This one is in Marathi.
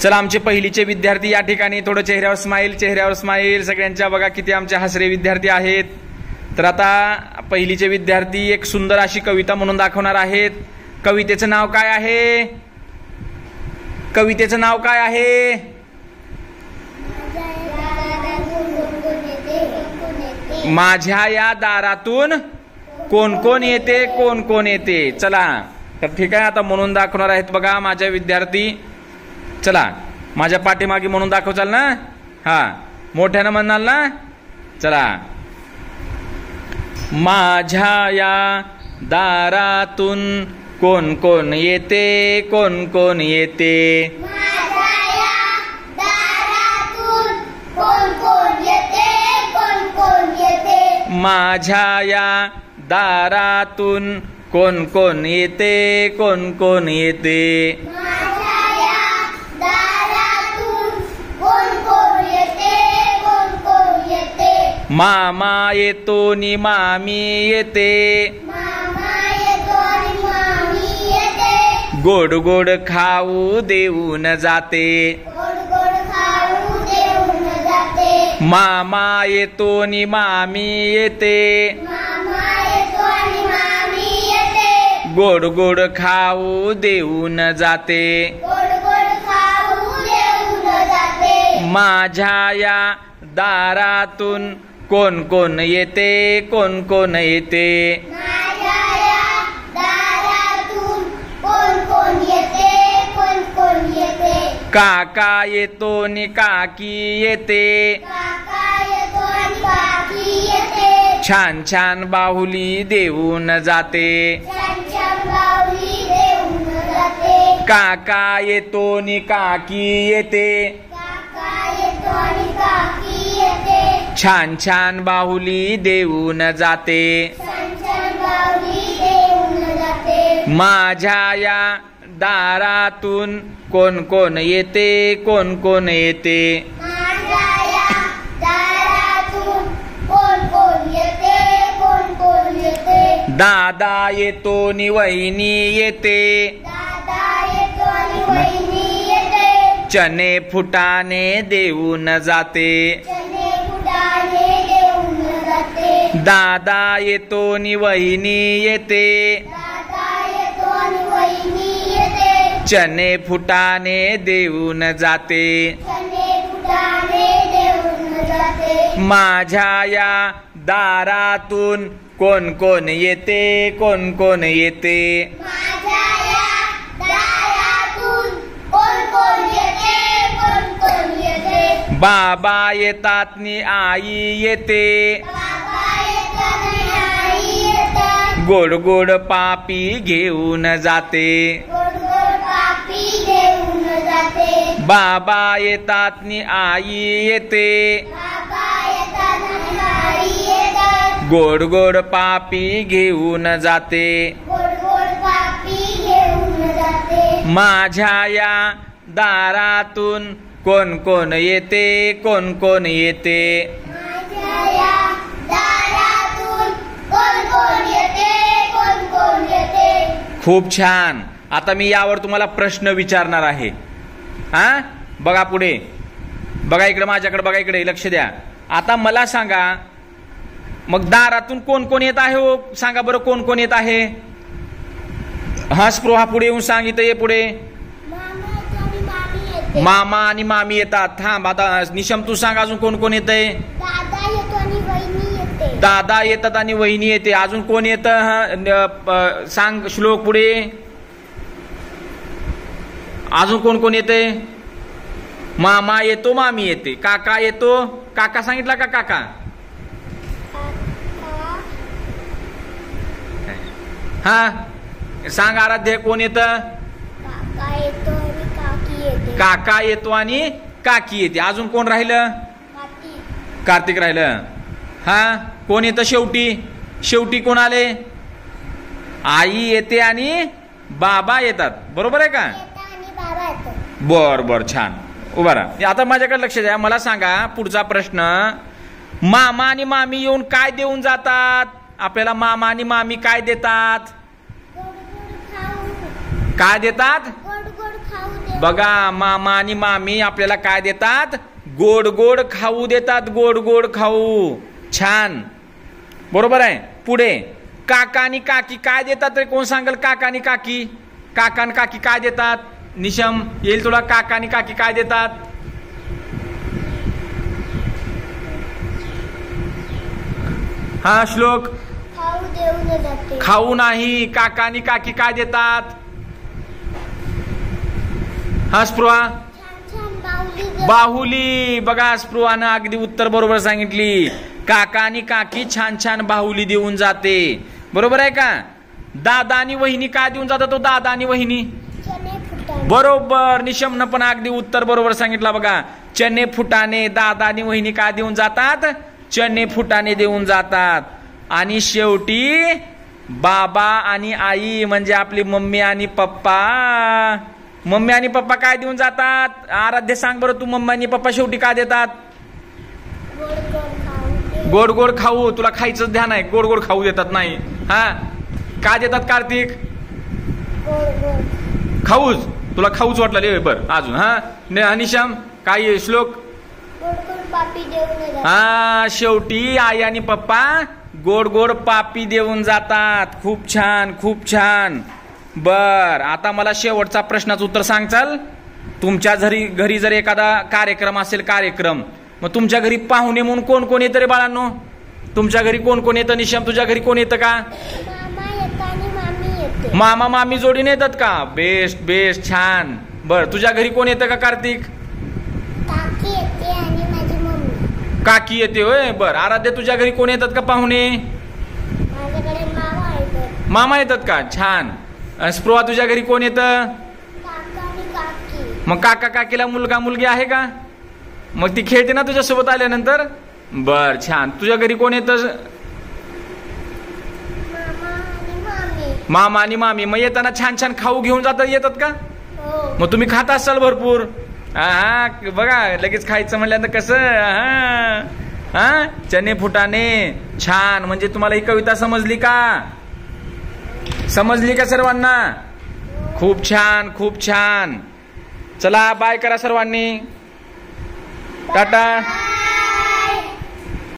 चला आमचे पहिलीचे विद्यार्थी या ठिकाणी थोडं चेहऱ्यावर स्माईल सगळ्यांच्या बघा किती आमचे हसरे विद्यार्थी आहेत। तर आता पहिलीचे विद्यार्थी एक सुंदर अशी कविता म्हणून दाखवणार आहेत। कवितेचं नाव काय आहे? कवितेचं नाव काय आहे? माझ्या या दारातून कोण कोण येते, कोण कोण येते। चला तर ठीक आहे, आता म्हणून दाखवणार आहेत बघा माझ्या विद्यार्थी। चला माझ्या पाठीमागे म्हणून दाखवचाल ना? हा, मोठ्यानं म्हणाल ना? चला, माझ्या या दारातून कोण कोण येते, कोण कोण येते। माझ्या या दारातून कोण कोण येते, कोण कोण येते। माझ्या या दारातून कोण कोण येते, कोण कोण येते। माझ्या या दारातून कोण कोण येते, कोण कोण येते। मामा येतो नि मामी येते, मामा येतो आणि मामी येते। गोड गोड खाऊ देऊन जाते, गोड गोड खाऊ देऊन जाते। मामा येतो नि मामी येते, मामा येतो आणि मामी येते। गोड गोड खाऊ देऊन जाते। गोड गोड खाऊ देऊन जाते। माझ्या या दारातून कोण कोण येते, कोण कोण येते। माझ्या या दारातून कोण कोण येते, कोण कोण येते। काका येतो नि काकी येते, काका येतो आणि काकी येते। छान छान बाहुली देऊन जाते। छान छान बाहुली देऊन जाते। काका येतो नि काकी येते, काका येतो आणि काकी येते। छान छान बाहुली देऊन जाते। छान छान बाहुली देऊन जाते। माझ्या या दारातून कोण कोण येते, कोण कोण येते। माझ्या या दारातून कोण कोण येते, कोण कोण येते। दादा येतो नि वहिनी येते, दादा येतो आणि वहिनी येते। चणे फुटाणे देऊन जाते। चणे फुटाणे देऊन जाते। दादा येतो नि वहिनी येते, दादा येतो आणि वहिनी येते। चणे फुटाणे देऊन जाते। चणे फुटाणे देऊन जाते। माझ्या या दारातून कोण कोण येते, कोण कोण येते। माझ्या या दारातून कोण कोण येते, कोण कोण येते। बाबा येतात नि आई येते, बाबा येतात आणि आई येतात। गोड गोड पापी घेऊन जाते। गोड गोड पापी घेऊन जाते। बाबा येतात नि आई येते, बाबा येतात आणि आई येतात। गोड गोड पापी घेऊन जाते। गोड गोड पापी घेऊन जाते। माझ्या या दारातून कोण कोण येते, कोण कोण येते। माझ्या या दारातून कोण कोण येते, कोण कोण येते। खूप छान। आता मी यावर तुम्हाला प्रश्न विचारणार आहे। हा, बघा पुढे, बघा इकडे, माझ्याकडे बघा, इकडे लक्ष द्या। आता मला सांगा, मग दारातून कोण कोण येत आहे हो? सांगा बरं, कोण कोण येत आहे? हा, स्पृहा पुढे येऊन सांगितलं, ये पुढे। मामा आणि मामी येतात। थांब, आता निशम तू सांग, अजून कोण कोण येतंय? दादा येतो आणि वहिनी येते। दादा येतात आणि वहिनी येते। अजून कोण येतं? सांग श्लोक पुढे। अजून कोण कोण येते? मामा येतो, मामी येते, काका येतो। काका सांगितला का? काका, हा सांग आराध्य, कोण येतं? काका येतो आणि काकी येते। काका येतो आणि काकी येते। अजून कोण राहिलं? कार्तिक राहिलं। हा, कोण येतं शेवटी? शेवटी कोण आले? आई येते आणि बाबा येतात, बरोबर आहे का? बर बर, छान, उभा राहा। आता माझ्याकडे लक्ष द्या, मला सांगा पुढचा प्रश्न। मामा आणि मामी येऊन काय देऊन जातात आपल्याला? मामा आणि मामी काय देतात? गोड गोड खाऊ। काय देतात? गोड गोड खाऊ बघा मामा आणि मामी आपल्याला काय देतात? गोड गोड खाऊ देतात, गोड गोड खाऊ. छान, बरोबर आहे. पुढे काका आणि काकी काय देतात रे? कोण सांगेल? काका आणि काकी, काका आणि काकी काय देतात? निशम येईल तुला. काका आणि काकी काय देतात? हा श्लोक. खाऊ देऊन जाते. खाऊ नाही, काका आणि काकी काय देतात? हा स्पृहा. छान छान बाहुली देऊन. बाहुली. बघा स्पृहानं अगदी उत्तर बरोबर सांगितली. काका आणि काकी छान छान बाहुली देऊन जाते. बरोबर आहे का? दादा आणि वहिनी काय देऊन जातात? तो दादा आणि वहिनी चणे फुटाणे. बरोबर. निशमनं पण अगदी उत्तर बरोबर सांगितलं. बघा चणे फुटाणे. दादा आणि वहिनी काय देऊन जातात? चणे फुटाणे देऊन जातात. आणि शेवटी बाबा आणि आई म्हणजे आपली मम्मी आणि पप्पा. मम्मी आणि पप्पा काय देऊन जातात? आराध्य सांग बरं तू. मम्मी आणि पप्पा शेवटी काय देतात? गोड गोड खाऊ. गोड गोड खाऊ. तुला खायचं ध्यान आहे. गोड गोड खाऊ देतात नाही. हा काय देतात कार्तिक? गोड गोड खाऊच. तुला खाऊच वाटलं बर. अजून हा निशम काय श्लोक? गोड गोड पापी देऊन जाते. हा शेवटी आई आणि पप्पा गोड गोड पापी देऊन जातात. खूप छान, खूप छान. बर, आता मला शेवटचा प्रश्नाचं उत्तर सांग. चाल. तुमच्या घरी जर एखादा कार्यक्रम असेल, कार्यक्रम, मग तुमच्या घरी पाहुणे म्हणून कोण कोण येतं रे बाळांनो? तुमच्या घरी कोण कोण येतं? निशम तुझ्या घरी कोण येतं का? मामा येतो आणि मामी येते. मामा मामी जोडीने येतात का? बेस्ट बेस्ट, छान. बर, तुझ्या घरी कोण येतं का कार्तिक? काकी येते आणि माझी मम्मी. काकी येते होय. बर, आराध्य तुझ्या घरी कोण येतात का पाहुणे? माझ्याकडे मामा येतात. मामा येतात का? छान. स्पृहा तुझ्या घरी कोण येतं? काका आणि काकी. मग काका काकीला मुलगा मुलगी आहे का? मग ती खेळते ना तुझ्यासोबत आल्यानंतर? बर, छान. तुझ्या घरी कोण येतं? मामा आणि मामी. मामा आणि मामी. मग येताना छान छान खाऊ घेऊन येतात का? हो. मग तुम्ही खात असाल भरपूर. हा बघा लगेच खायचं म्हणल्यानंतर कसं. हा चणे फुटाणे. छान. म्हणजे तुम्हाला ही कविता समजली का? समजली का सर्वांना? खूप छान, खूप छान. चला बाय करा सर्वांनी. टाटा.